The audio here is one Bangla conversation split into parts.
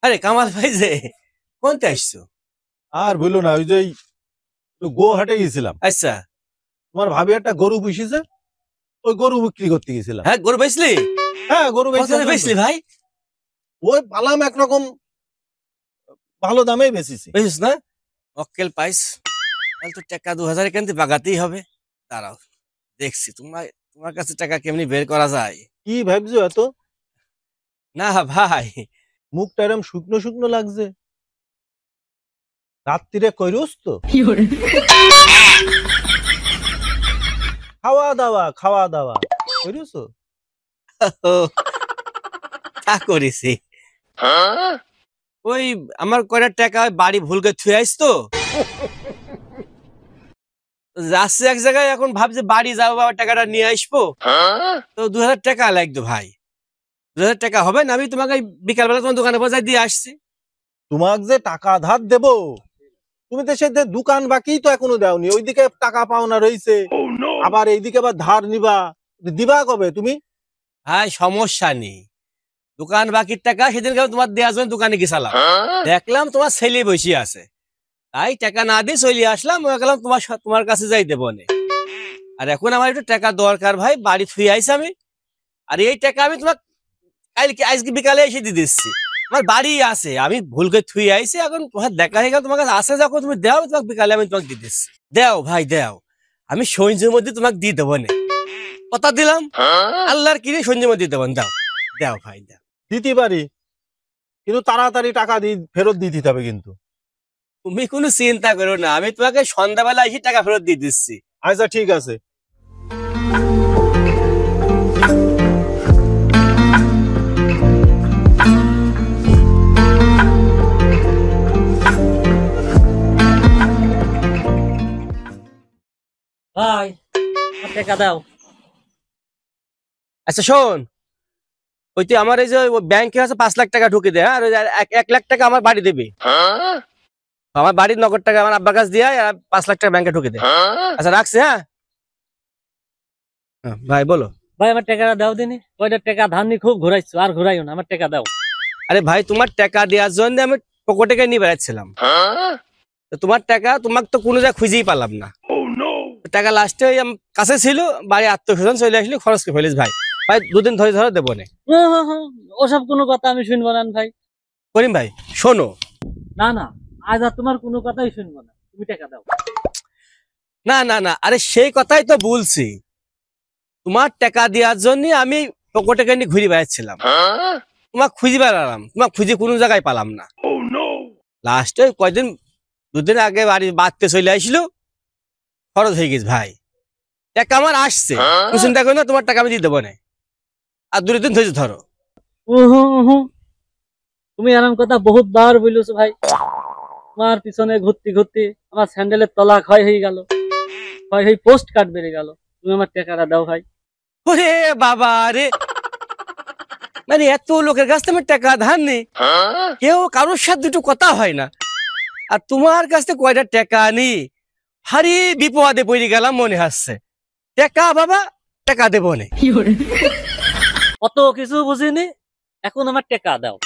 আরে কামাল ভাই যে কোনতে আসছো? আর বললো না, ওই যে গোহাটে গেছিলাম। আচ্ছা। তোমার ভাবি একটা গরু পুষিছে, ওই গরু বিক্রি করতে গেছিলাম। হ্যাঁ, গরু বেচলি? হ্যাঁ, গরু কত বেচলি ভাই? ওই পালাম একরকম ভালো দামেই বেচেছি। বেচিস না? মক্কেল পাইস, তাহলে তো টাকা 2000 এখান থেকে বাগাতেই হবে। দাঁড়াও, দেখছি তোমার কাছে টাকা কেমনি বের করা যায়। কি ভাবছো এত? না ভাই, মুখটা এরম শুকনো শুকনো লাগছে, রাত্রিরে কইরোস তো? খাওয়া দাওয়া কইরোস? তা করেছি। ওই আমার কয়টা টাকা বাড়ি ভুলকে থুয়ে আইস তো, যাচ্ছে এক জায়গায়, এখন ভাবছি বাড়ি যাবো, বাবা টাকাটা নিয়ে আসবো। তো 2000 টাকা লাগতো ভাই। 2000 টাকা হবে না? আমি তোমাকে বিকালবেলা তোমার দোকানে বাজার দিয়ে আসছি। তোমাক যে টাকা ধার দেবো, তুমি তো সেই দোকান বাকি তো এখনো দাওনি। ওইদিকে টাকা পাওনা রয়েছে, আবার এইদিকে আবার ধার নিবা, দিবা কবে তুমি? ভাই সমস্যা নেই, দোকান বাকির টাকা সেদিনকে তোমার দেওয়ার জন্য দোকানে গেছিলাম, দেখলাম তোমার ছেলে বসে আছে, তাই টাকা না দিয়ে চলে আসলাম। গেলাম তোমার কাছে যাই দেবো না। আর এখন আমার একটু টাকা দরকার ভাই, বাড়ি থুয়ে আইছি আমি। আর এই টাকা আমি তোমার আজকে বিকালে এসে দিয়ে দিচ্ছি। আমার বাড়ি আছে, আমি ভুল করে থুয়ে আইছি, এখন তোমার দেখা হয়ে গেল, তোমার কাছে আসে যখন তুমি দাও, তোমাকে বিকালে আমি তোমাকে দিয়ে দিচ্ছি। দাও ভাই দাও, আমি সঞ্জয়ের মধ্যে তোমাকে দিয়ে দেবো না, কথা দিলাম। আল্লাহর কিনে সঞ্জয়ের মধ্যে দিয়ে দেবো। দাও দাও ভাই দাও। দিতে পারি, কিন্তু তাড়াতাড়ি টাকা ফেরত দিতে হবে কিন্তু। তুমি কোনো চিন্তা করো না, আমি তোমাকে সন্ধ্যাবেলা এসে টাকা ফেরত দিয়ে দিচ্ছি। আচ্ছা ঠিক আছে। ভাই টাকা দাও। আচ্ছা শোন, ওই তুই আমার এই যে ব্যাংকে আছে 5 লাখ টাকা ঢুকে দে, আর 1 লাখ টাকা আমার বাড়ি দেবে। আমার বাড়ির নগদ টাকা আমার আব্বার কাছে দিয়ে 5 লাখ টাকা ব্যাংকে ঢুকে দে। আচ্ছা রাখছি। হ্যাঁ ভাই বলো। ভাই আমার টাকাটা দাও দিনি, কয়টা টাকা ধার নি খুব ঘুরাইছো, আর ঘুরাইও না, আমার টাকা দাও। আরে ভাই, তোমার টাকা দেওয়ার জন্য আমি পকেটে নিয়ে বেড়াচ্ছিলাম, তোমার টাকা তোমাকে তো কোনো জায়গায় খুঁজেই পালাম না। টাকা লাস্টে ওই কাছে ছিল, বাড়ি আত্মীয়-স্বজন চলে আসলে খরচ করে ফেলিস ভাই। ভাই 2 দিন ধরে ধরে দেবো না। ওসব কোনো কথা আমি শুনবো না ভাই। করিম ভাই শোনো। না না, আজ আর তোমার কোনো কথাই শুনবো না, তুমি টাকা দাও। না না না, আরে সেই কথাই তো বলছি, তোমার টাকা দেওয়ার জন্য আমি পকেটে নিয়ে ঘুরে বেড়াচ্ছিলাম, তোমাকে খুঁজে বেড়ালাম, তোমাকে খুঁজে কোনো জায়গায় পালাম না। লাস্টে কয়দিন 2 দিন আগে বাড়ি বাড়তে চলে আসলো, খরচ হয়ে গেছে ভাই। টাকা আমার আসছে, তুমি চিন্তা করো না, তোমার টাকা আমি দিয়ে দেবো না। আর 2 দিন ধৈর্য ধরো। তুমি এরকম কথা বহুত বার বলেছো ভাই। তোমার পিছনে ঘুরতে ঘুরতে আমার স্যান্ডেলের তলা ক্ষয় হয়ে গেল, ক্ষয় হয়ে পোস্ট কার্ড বেড়ে গেল। তুমি আমার টাকাটা দাও ভাই। ওরে বাবা রে, মানে এত লোকের কাছ থেকে আমার টাকা ধার নেই, কেউ কারোর সাথে দুটো কথা হয় না, আর তোমার কাছ থেকে কয়টা টাকা নি, হারি বিপদে পড়ে গেলাম মনে হচ্ছে। টাকা বাবা, টাকা দেবো না। অত কিছু বুঝিনি, এখন আমার টাকা দাও।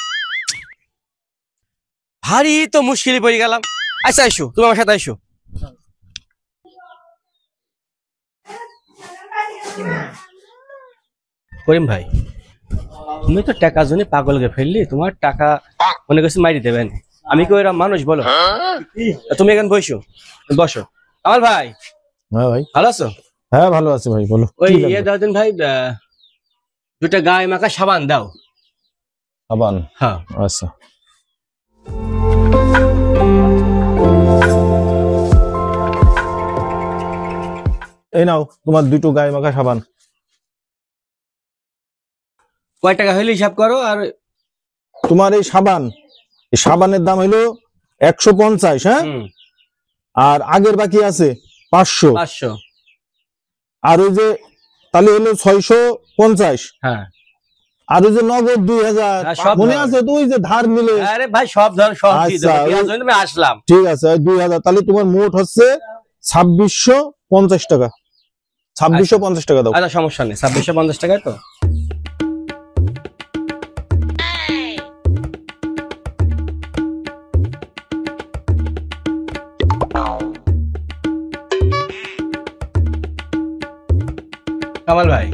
ভারী তো মুশকিলে পড়ে গেলাম। আচ্ছা আইসো, তুমি আমার সাথে আইসো। করিম ভাই, তুমি তো টাকার জন্য পাগলকে ফেললি, তোমার টাকা মনে করছি মারি দেবেন। আমি কি ওইরকম মানুষ বলো? তুমি এখানে বসো, বসো। আমার ভাই, হ্যাঁ ভাই, ভালো আছো? হ্যাঁ ভালো আছি ভাই, বলো। ওই দাও দিন ভাই, 2টা গায়ে মাখা সাবান দাও। সাবান? হ্যাঁ আচ্ছা। এই নাও তোমার 2টো গায়ে মাখা সাবান। কয় টাকা হইলে হিসাব করো। আর তোমার এই সাবানের দাম হইলো 150। হ্যাঁ, আর আগের বাকি আছে 500। আর ওই যে তাহলে হলো 650। হ্যাঁ, আর ওই যে নগদ 2000 মনে আছে তো, ওই যে ধার নিলে। আরে ভাই সব ধর, সব দিয়ে আচ্ছা, দেবো, দেওয়ার জন্য আমি আসলাম। ঠিক আছে, 2000। তাহলে তোমার মোট হচ্ছে 2650 টাকা। 2650 টাকা দাও। আচ্ছা সমস্যা নেই, 2650 টাকায় তো। কামাল ভাই,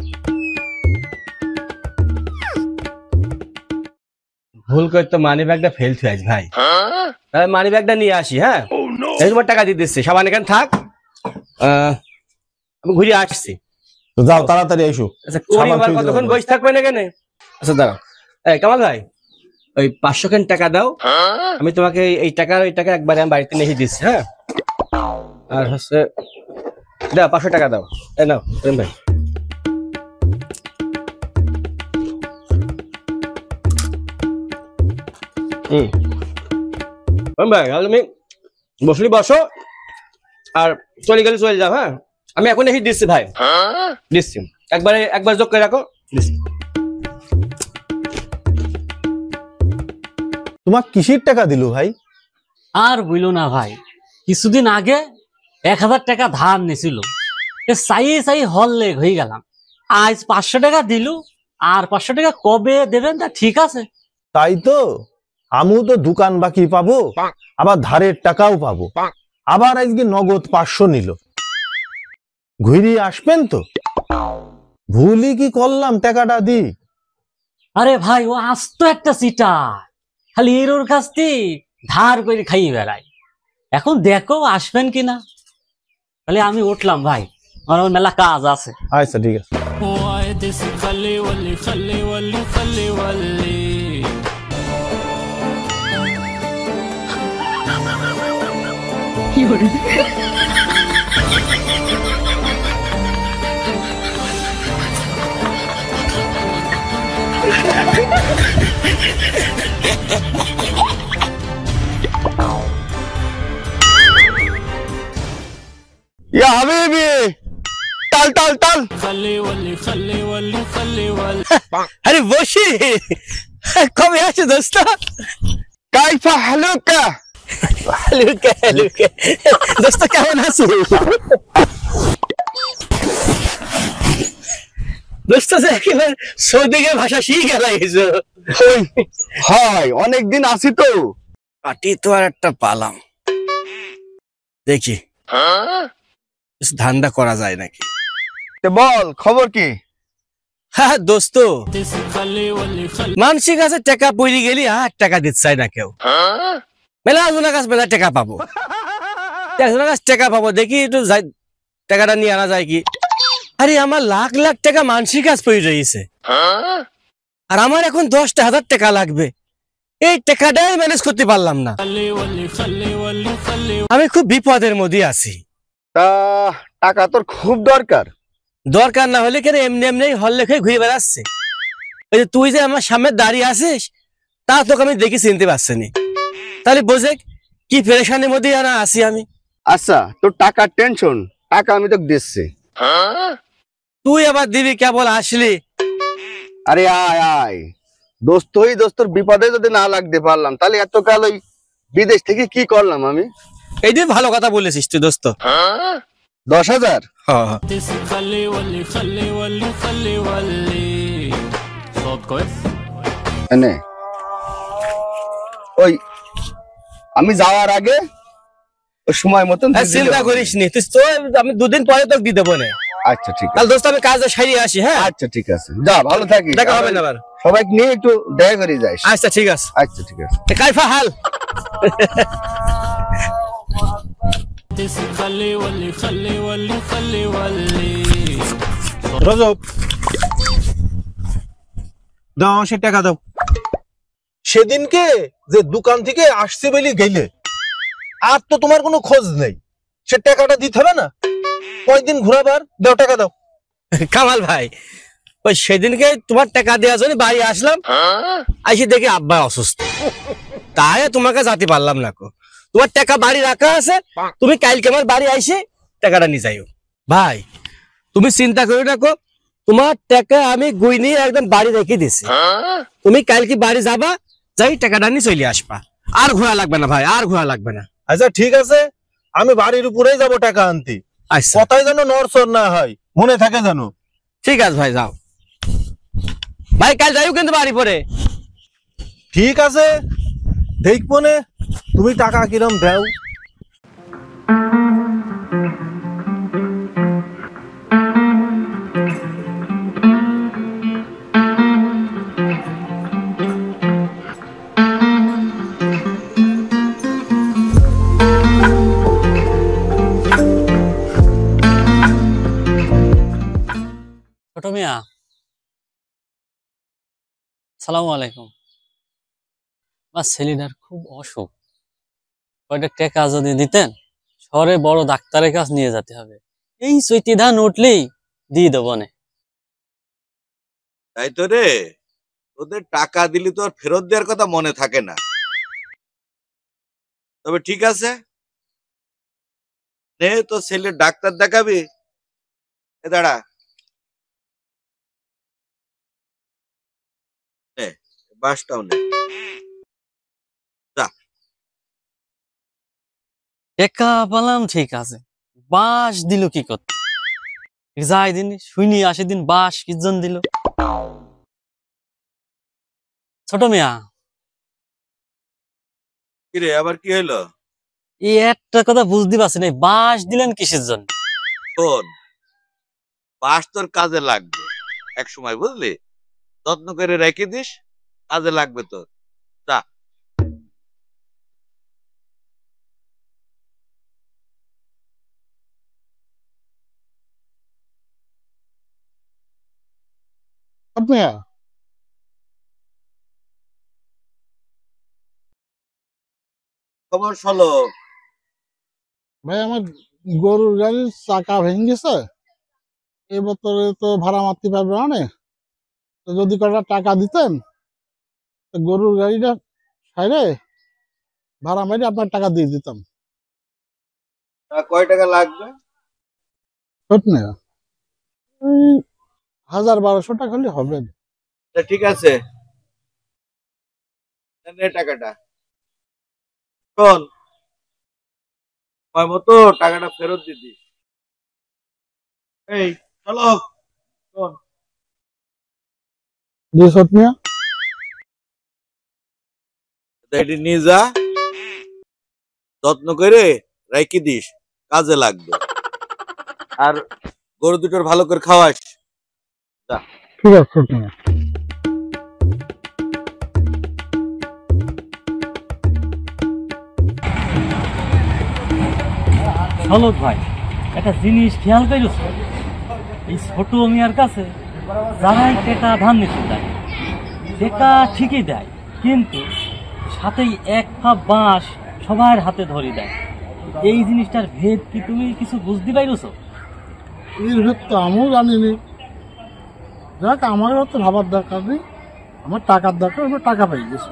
ভুল করে তো মানি ব্যাগটা ফেল থুই আজ ভাই। তাহলে মানি ব্যাগটা নিয়ে আসি। হ্যাঁ, এই তোমার টাকা দিয়ে দিচ্ছি, সাবান এখানে থাক, আমি ঘুরে আসছি। তো যাও তাড়াতাড়ি এসো। আচ্ছা কোন এবার কতক্ষণ বসে থাকবে না কেন? আচ্ছা দাঁড়াও, এই কামাল ভাই ওই 500 খান টাকা দাও, আমি তোমাকে এই টাকা একবারে আমি বাড়িতে নিয়ে দিচ্ছি। হ্যাঁ, আর হচ্ছে দাও 500 টাকা দাও। এই নাও প্রেম ভাই। প্রেম ভাই তুমি বসলি বসো, আর চলে গেলে চলে যাও। হ্যাঁ, আমি এখন এসে দিচ্ছি ভাই, দিচ্ছি একবার যোগ করে রাখো, দিচ্ছি। তোমার কিসের টাকা দিল ভাই? আর বইলো না ভাই, কিছুদিন আগে 1000 টাকা ধার নিছিল, চাই হল লেগ হয়ে গেলাম। আজ 500 টাকা দিল, আর 500 টাকা কবে দেবেন তা ঠিক আছে। তাই তো, আমিও তো দোকান বাকি পাবো, আবার ধারের টাকাও পাবো, আবার আজকে নগদ 500 নিল। ঘুরিয়ে আসবেন তো? ভুলই কি করলাম টাকাটা দি? আরে ভাই ও আস্ত একটা সিটার, খালি এর কাছ থেকে ধার করে খাইয়ে বেড়ায়। এখন দেখো আসবেন কিনা। তাহলে আমি উঠলাম ভাই, আমার মেলা কাজ আছে। আচ্ছা ঠিক আছে। يا حبيبي تعال تعال تعال আরে বসি, কবে আসে দোস্ত? كيف حالك লুকে দোস্ত কেমন আছো? দোস্ত একেবারে সৌদিকে ভাষা শিখে গেছো। হাই অনেক দিন আসি তো। পাটি তো আর একটা পালাম, দেখি ধান্দা করা যায় নাকি। তে বল খবর কি? হ্যাঁ দোস্ত, মানসিক কাছে টাকা পড়ে গেলি আর টাকা দিতে চাই না কেউ। মেলা জনের কাছে মেলা টাকা পাবো, একজনের কাছে টাকা পাবো, দেখি একটু টাকাটা নিয়ে আনা যায় কি। আরে আমার লাখ লাখ টাকা মানসিক কাজ পড়ে রয়েছে, আর আমার এখন 10,000 টাকা লাগবে। এই টাকাটাই ম্যানেজ করতে পারলাম না, আমি খুব বিপদের মধ্যে আছি। তা টাকা তোর খুব দরকার। দরকার না হলে কেন এমনি এমনি হল লেখে ঘুরে বেড়াচ্ছে। ওই যে তুই যে আমার সামনে দাঁড়িয়ে আছিস, তা তোকে আমি দেখি চিনতে পারছি নি। তাহলে বোঝে কি পেরেশানির মধ্যে আছি আমি। আচ্ছা তোর টাকার টেনশন, টাকা আমি তোকে দিচ্ছি। তুই আবার দিবি কেবল আসলি? আরে আয় আয়, দোস্তর বিপদে যদি না লাগতে পারলাম, তাহলে এতকাল ওই বিদেশ থেকে কি করলাম আমি? এই যে ভালো কথা বলেছিস তুই দোস্ত। 10,000 এনে ওই আমি যাওয়ার আগে ওই সময় মতন দিয়ে দিলে চিন্তা হবে। করিস নি তুই, তো আমি 2 দিন পরে তোকে দিয়ে দেবো না। আচ্ছা ঠিক আছে। তাহলে দোস্ত আমি কাজে সারিয়ে আসি। হ্যাঁ আচ্ছা ঠিক আছে, যা ভালো থাকিস। দেখা হবে না আবার। সবাইকে নিয়ে একটু দেখা করে যাইস। আচ্ছা ঠিক আছে। আচ্ছা ঠিক আছে। কাইফা হাল? রজব দাও আমার সে টাকা দাও। সেদিনকে যে দোকান থেকে আসছে বলি গেলে, আর তো তোমার কোনো খোঁজ নেই। সে টাকাটা দিতে হবে না? কয়দিন ঘোরাবার, দাও টাকা দাও। কামাল ভাই, ওই সেদিনকে তোমার টাকা দেওয়ার জন্য বাড়ি আসলাম, আইসি দেখি আব্বা অসুস্থ, তাই তোমাকে যাতে পারলাম না। তোমার টাকা বাড়ি রাখা আছে, তুমি কালকে আমার বাড়ি আইসে টাকাটা নিয়ে যাইও। ভাই তুমি চিন্তা করে রাখো, তোমার টাকা আমি গুই নিয়ে একদম বাড়ি রেখে দিছি। তুমি কালকে বাড়ি যাবা, যাই টাকাটা নিয়ে চলে আসবা। আর ঘোরা লাগবে না ভাই, আর ঘোরা লাগবে না। আচ্ছা ঠিক আছে, আমি বাড়ির উপরেই যাব টাকা আনতে। আচ্ছা কথাই যেন নড়চড় না হয়, মনে থাকে জানো। ঠিক আছে ভাই, যাও ভাই, কাল যাইও কিন্তু বাড়ি পরে। ঠিক আছে, দেখবো নে তুমি টাকা কিরম দাও। আসসালামু আলাইকুম। আমার ছেলেটার খুব অসুখ, কয়টা টাকা যদি দিতেন, শহরে বড় ডাক্তারের কাছে নিয়ে যেতে হবে। এই চৈতি ধান উঠলেই দিয়ে দেবো নে। তাই তো রে, তোদের টাকা দিলি তো আর ফেরত দেওয়ার কথা মনে থাকে না। তবে ঠিক আছে, নে তো ছেলে ডাক্তার দেখাবি। এ দাঁড়া, নে বাসটাও নে। টাকা পেলাম ঠিক আছে, বাস দিল কি করতে? যাই দিন শুনি আসে দিন বাস কিজন দিল। ছোট মিয়া, কিরে আবার কি হলো? এই একটা কথা বুঝতে পারছি না, এই বাস দিলেন কিসের জন্য? শোন, বাস তোর কাজে লাগবে এক সময়, বুঝলি? যত্ন করে রেখে দিস, কাজে লাগবে তোর। যা। আপনি খবর শোনো। ভাই, আমার গরুর গাড়ির চাকা ভেঙে গেছে। এই বছরে তো ভাড়া মারতে পারবে না। তো যদি কটা টাকা দিতেন, তো গরুর গাড়িটা সাইরে ভাড়া মারি আপনার টাকা দিয়ে দিতাম। কয় টাকা লাগবে? সত্যি ওই 1000-1200 টাকা হলে হবে। তা ঠিক আছে, নে টাকাটা। শোন, সময় মতো টাকাটা ফেরত দিবি। এই চলো, শোন, জি সত্যি এটি নিয়ে যা, যত্ন করে রাখি দিস, কাজে লাগবে। আর গরু দুটোর ভালো করে খাওয়াস। ঠিক আছে সত্যি। চলো ভাই, একটা জিনিস খেয়াল করেছ, এই ছোট মিয়ার কাছে যারাই টাকা ধান নিতে দেয়, টাকা ঠিকই দেয়, কিন্তু সাথেই এক ফাপ বাঁশ সবার হাতে ধরে দেয়। এই জিনিসটার ভেদ কি তুমি কিছু বুঝতে পাইছো? এর ভেদ তো আমিও জানিনি। যাক, আমারও তো ভাবার দরকার নেই, আমার টাকার দরকার, আমার টাকা পাই গেছি।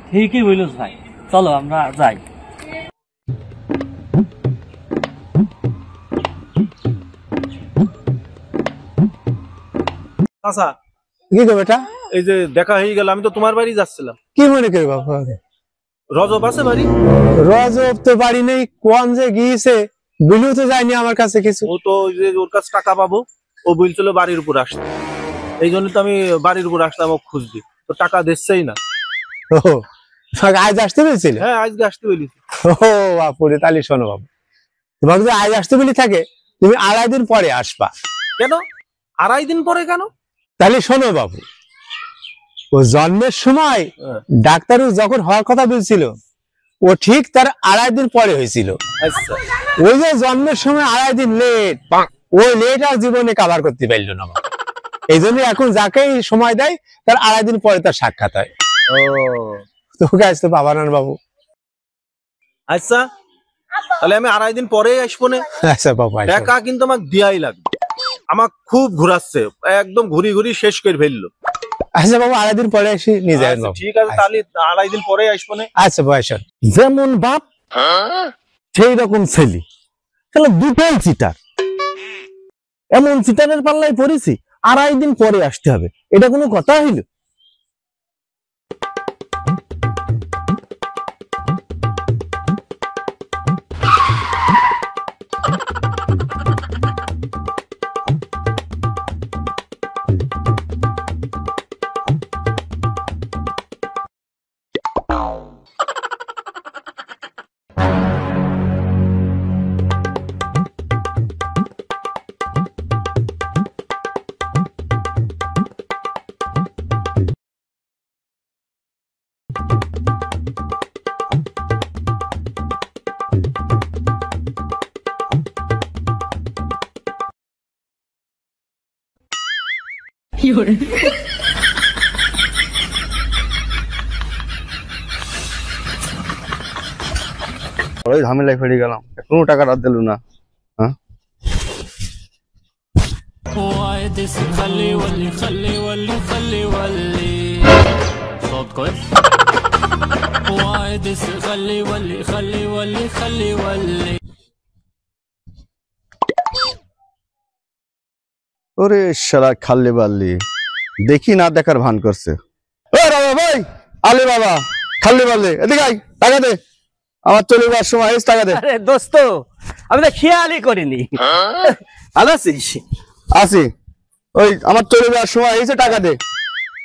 ঠিকই বলিস ভাই, চলো আমরা যাই। আচ্ছা, কি গো বেটা, এই যে দেখা হয়ে গেল, আমি তো তোমার বাড়ি যাচ্ছিলাম। কি মনে করি বাবা, রজব আছে বাড়ি? রজব তো বাড়ি নেই, কোন যে গিয়েছে, বিলু তো যায়নি আমার কাছে কিছু। ও তো ওই যে ওর কাছে টাকা পাবো, ও বলছিল বাড়ির উপর আসতে, এই জন্য তো আমি বাড়ির উপর আসলাম ও খুঁজছি, তো টাকা দিচ্ছেই না। ও আজ আসতে বলছিল? হ্যাঁ, আজকে আসতে বলেছি। ও বাপুরে, তাহলে শোনো বাবু, তোমাকে যদি আজ আসতে বলি থাকে, তুমি 2.5 দিন পরে আসবা। কেন 2.5 দিন পরে কেন? তাহলে শোনো বাবু, ও জন্মের সময় ডাক্তার যখন হওয়ার কথা বলছিল, ও ঠিক তার 2.5 দিন পরে হয়েছিল। ওই যে জন্মের সময় 2.5 দিন লেট, ওই লেট আর জীবনে কভার করতে পারলো না। এই জন্য এখন যাকেই সময় দেয়, তার 2.5 দিন পরে তার সাক্ষাৎ হয়। তোকে আসতে পাবা না বাবু। আচ্ছা, তাহলে আমি 2.5 দিন পরে আসবো না। আচ্ছা বাবা, টাকা কিন্তু আমাকে দিয়াই লাগবে, আমার খুব ঘুরাচ্ছে, একদম ঘুরি ঘুরি শেষ করে ফেললো। আচ্ছা বাবু, 2.5 দিন পরে আসি নিয়ে যাবেন। ঠিক আছে, তাহলে 2.5 দিন পরে আসবো না। আচ্ছা বয়স, যেমন বাপ সেই রকম ছেলে, তাহলে দুটোই চিটার। এমন চিটারের পাল্লায় পড়েছি, 2.5 দিন পরে আসতে হবে, এটা কোনো কথা হইল? বড়ই ঝামেলায় ফেড়ে গেলাম, কোনো টাকাটা দিল না। হ্যাঁ صوت كويس وايد خلي ولي خلي ولي خلي ولي ওরে শালা খাল্লি বাল্লি, দেখি না দেখার ভান করছে। ও বাবা ভাই, আলে বাবা খাল্লি বাল্লি, এদিকে আয়, টাকা দে, আমার চলে যাওয়ার সময় হয়েছে, টাকা দে। আরে দোস্ত, আমি তো খেয়ালই করিনি। ভালো আছিস? আসি, ওই আমার চলে যাওয়ার সময় হয়েছে, টাকা দে।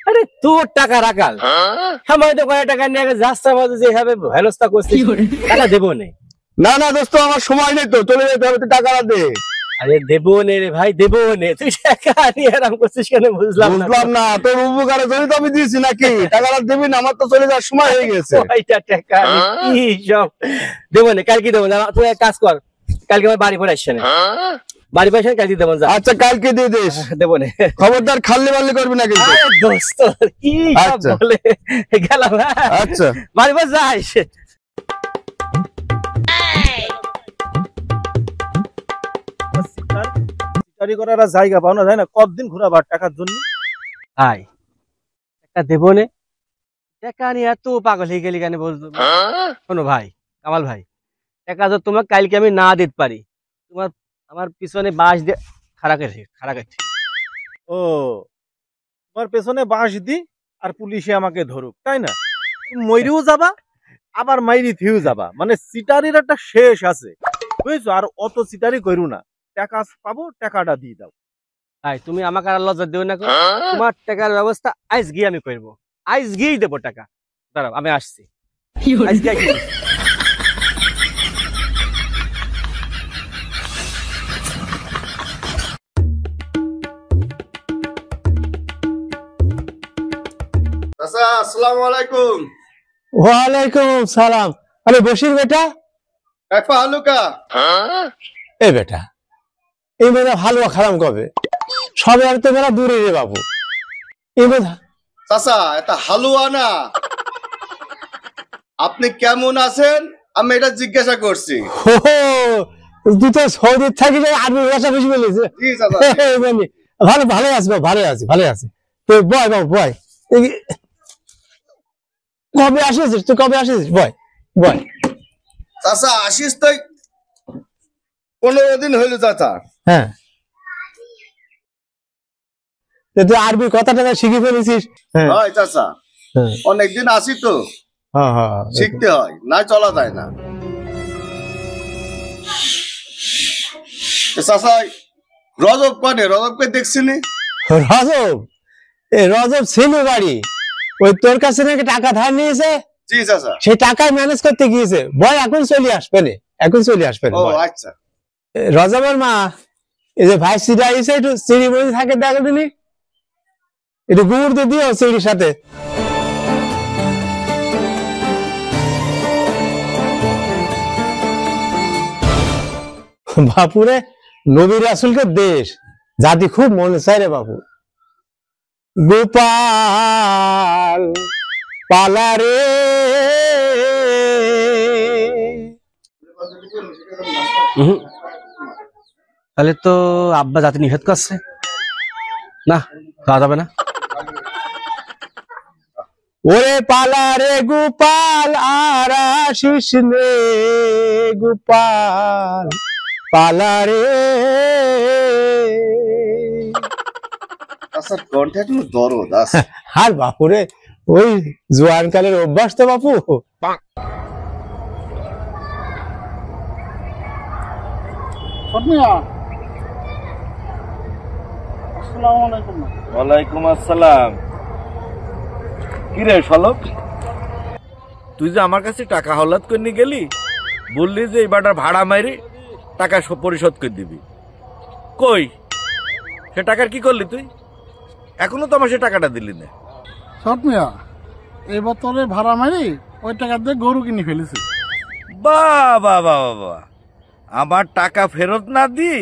আরে তোর টাকা রাখাল, সময় তো কয়েক টাকা নিয়ে রাস্তার মধ্যে যেভাবে হেনস্থা করছিস, টাকা দেবো না। না না দোস্ত, আমার সময় নেই তো, চলে যেতে হবে, তুই টাকাটা দে। আরে দেবো নে রে ভাই, দেবো নে। তুই টাকা নিয়ে আরাম করছিস কেন বুঝলাম না। বুঝলাম না, তোর উপকারের জন্য তো আমি দিয়েছি নাকি, টাকাটা দিবি না, আমার তো চলে যাওয়ার সময় হয়ে গেছে। ওইটা টাকা কি সব দেবো না, কালকে দেবো না। তুই এক কাজ কর, কালকে আমার বাড়ি পরে আসছে না, বাড়ি পরে আসে কালকে দেবো। আচ্ছা কালকে দিয়ে দিস, দেবো না। খবরদার খাল্লি বাল্লি করবি না কিন্তু। আরে দোস্ত কি সব আচ্ছা। বলে গেলাম। হ্যাঁ? আচ্ছা বাড়ি পরে যাইস। সিটারি করার আর জায়গা পাও না, তাই না? কতদিন ঘোরাবার টাকার জন্য? ভাই টাকা দেবো নে, টাকা নিয়ে এত পাগল হয়ে গেলি কেন বলতো? শোনো ভাই, কামাল ভাই, টাকা তো তোমার কালকে আমি না দিতে পারি, তোমার আমার পিছনে বাঁশ দিয়ে খাড়া করে। ও, তোমার পেছনে বাঁশ দি আর পুলিশে আমাকে ধরুক, তাই না? তুমি মইরেও যাবা, আবার মাইরি থিও যাবা, মানে সিটারির একটা শেষ আছে, বুঝছো? আর অত সিটারি করু না, টাকা পাবো, টাকাটা দিয়ে দাও। ভাই তুমি আমাকে আর লজ্জা দিও না, তোমার টাকার ব্যবস্থা আজ গিয়ে আমি করবো, আজ গিয়েই দেবো টাকা। দাঁড়াও আমি আসছি, আজ গিয়ে কি করবো? চাচা, আসসালামু আলাইকুম। ওয়ালাইকুম সালাম। আরে বসির বেটা, এক পা হালুকা। এ বেটা, এই মেয়েরা হালুয়া খারাম কবে? সবে আর তো মেলা দূরে রে বাবু। এই মেয়েরা চাচা, এটা হালুয়া না। আপনি কেমন আছেন আমি এটা জিজ্ঞাসা করছি। তুই তো সৌদির থাকি যাই, আরবি ভাষা বেশি বলেছে। জি চাচা। ভালো ভালো আছি বাবু, ভালো আছি। তো বয় বাবু বয়, কবে আসিস তুই, কবে আসিস? বয় বয়। চাচা আসিস তো 15 দিন হইল চাচা। হ্যাঁ, তুই আরবি কথাটা শিখে ফেলেছিস? হ্যাঁ হয় চাচা, হ্যাঁ অনেকদিন আসি তো, হ্যাঁ, শিখতে হয়, না চলা যায় না। চাচা রজব কানে, রজবকে দেখছিনি? রজব, রজব ছিল বাড়ি, ওই তোর কাছে নাকি টাকা ধার নিয়েছে, জি চাচা। সেই টাকায় ম্যানেজ করতে গিয়েছে। বয় এখন চলে আসবে ও আচ্ছা। রজবের মা, এই যে ভাই সিডা এসে একটু চিড়ি বসে থাকে, দেখো দিনি একটু গুড় দিয়ে দিও চিড়ির সাথে। বাপুরে, নবী রাসূলকে দেশ জাতি খুব মনে চায় রে বাবু। গোপাল পালারে, তাহলে তো আব্বা যাতে নিষেধ করছে, না খাওয়া যাবে না। ওরে পালারে গোপাল আর আসিস নে, গোপাল পালারে। চাচার কণ্ঠে কোনো দরদ আছে। আর বাপুরে, ওই জোয়ান কালের অভ্যাস তো বাপু। আসসালামু আলাইকুম। ওয়ালাইকুম আসসালাম। কি রে শালক, তুই যে আমার কাছে টাকা হলাত করে গেলি, বললি যে এবারটা ভাড়া মারি টাকা পরিশোধ করে দিবি, কই সে টাকার কি করলি তুই? এখনো তো আমার সে টাকাটা দিলি না। সৎ মিয়া, এই বছরে ভাড়া মারি ওই টাকা দিয়ে গরু কিনে ফেলেছি। বাহ বাহ বাহ বাহ, আমার টাকা ফেরত না দি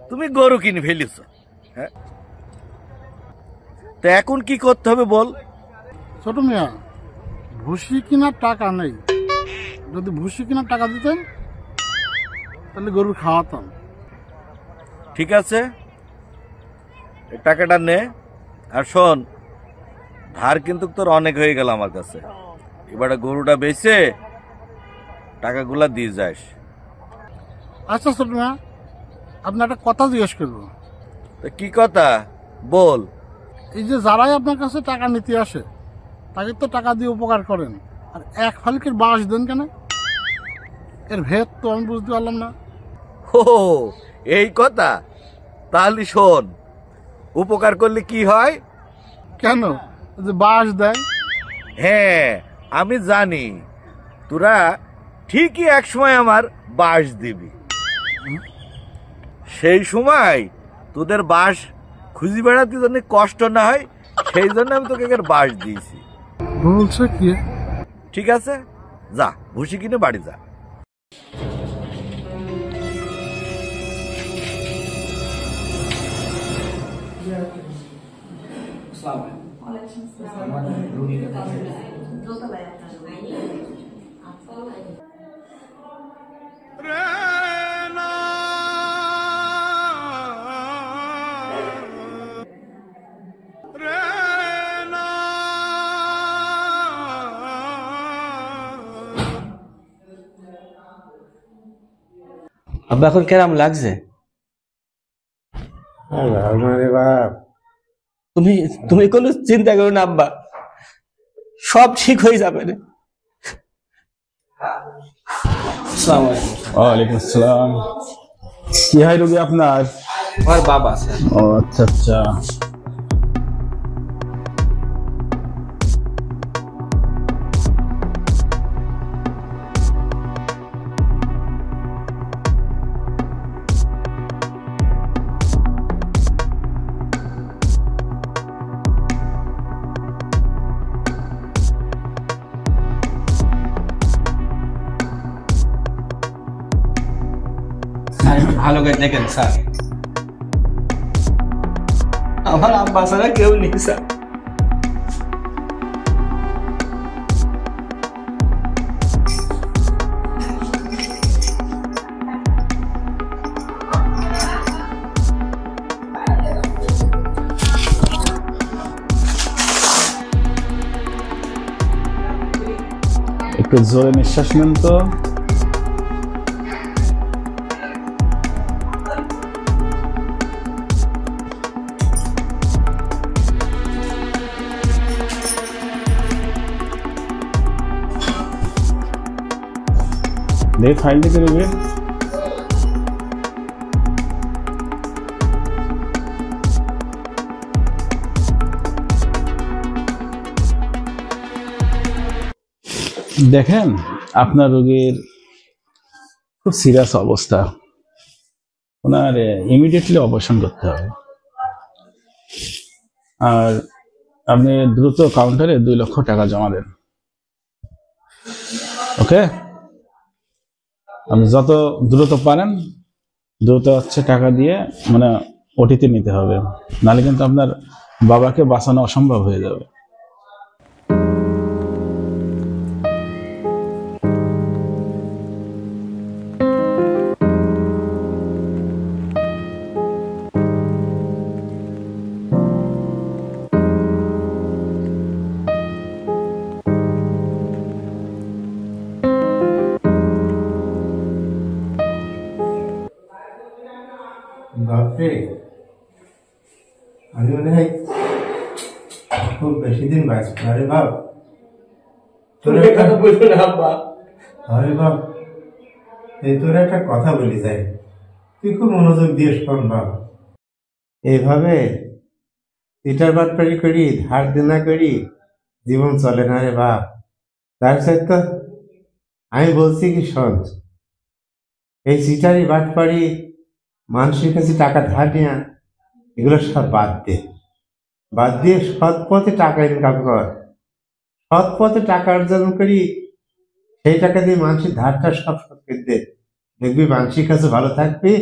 তুমি গরু কিনে ফেলিস, হ্যাঁ? তো এখন কি করতে হবে বল? ছোট মিয়া, ভুসি কেনার টাকা নেই, যদি ভুসি কেনার টাকা দিতেন তাহলে গরু খাওয়াতাম। ঠিক আছে, এই টাকাটা নে। আর শোন, ধার কিন্তু তোর অনেক হয়ে গেল আমার কাছে। এবারে গরুটা বেচে টাকাগুলা দিয়ে যাস। আচ্ছা ছোট না, আপনার একটা কথা জিজ্ঞেস করবো। তা কি কথা বল। এই যে যারাই আপনার কাছে টাকা নিতে আসে তাকে তো টাকা দিয়ে উপকার করেন, আর এক ফালকের বাঁশ দেন কেন? এর ভেদ তো আমি বুঝতে পারলাম না। ও এই কথা, তাহলে শোন, উপকার করলে কি হয়? কেন যে বাঁশ দেয়? হ্যাঁ আমি জানি, তোরা ঠিকই এক সময় আমার বাঁশ দিবি। সেই সময় তোদের বাঁশ খুঁজি বেড়াতে জন্য কষ্ট না হয়, সেই জন্য আমি তোকে বাঁশ দিয়েছি। বলছে কি? ঠিক আছে, যা ভুসি কিনে বাড়ি যা। আব্বা এখন কেরাম লাগছে? তুমি তুমি কোনো চিন্তা করো না আব্বা, সব ঠিক হয়ে যাবে রে। আসসালামু আলাইকুম। ওয়ালাইকুম আসসালাম। কি হয় রোগী আপনার? আমার বাবা স্যার। ও আচ্ছা আচ্ছা। ভালো করে দেখেন স্যার, আমার আব্বা ছাড়া কেউ নেই স্যার। একটু জোরে নিঃশ্বাস নেন তো। ফাইল থেকে নেবেন। দেখেন আপনার রোগীর খুব সিরিয়াস অবস্থা, ওনার ইমিডিয়েটলি অপারেশন করতে হবে। আর আপনি দ্রুত কাউন্টারে 2 লক্ষ টাকা জমা দেন। ওকে, আপনি যত দ্রুত পারেন দ্রুত টাকা দিয়ে মানে ওটিতে নিতে হবে, নাহলে কিন্তু আপনার বাবাকে বাঁচানো অসম্ভব হয়ে যাবে। বাপরে, আমি মনে হয় খুব বেশি দিন বাঁচব। আরে বাপ, আরে বাপ, এই তোর একটা কথা বলি যাই, তুই খুব মনোযোগ দিয়ে শোন বাপ। এইভাবে ইটার বাটপাড়ি করি, ধার দেনা করি জীবন চলে না রে বাপ। তার সাথে আমি বলছি কি শোন, এই চিটারি বাটপাড়ি মানুষের কাছে টাকা ধার নেওয়া এগুলো সব বাদ দিয়ে সৎ পথে টাকা ইনকাম কর। সৎ পথে টাকা অর্জন করি, সেই টাকা দিয়ে মানুষের ধারটা সব শোধ করে দে, দেখবি মানুষের কাছে ভালো থাকবি,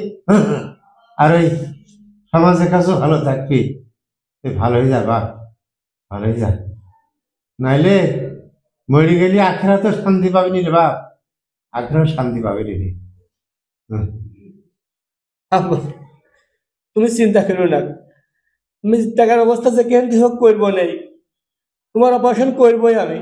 আর ওই সমাজের কাছেও ভালো থাকবি। তুই ভালো হয়ে যা বাপ, ভালো হয়ে যা, নাইলে মরে গেলি আখেরা তো শান্তি পাবিনি রে বাপ, আখেরাও শান্তি পাবিনি রে। আম্মা, তুমি চিন্তা করো না, তুমি টাকার অবস্থা যে কেন হোক করবো নেই, তোমার অপারেশন করবোই আমি।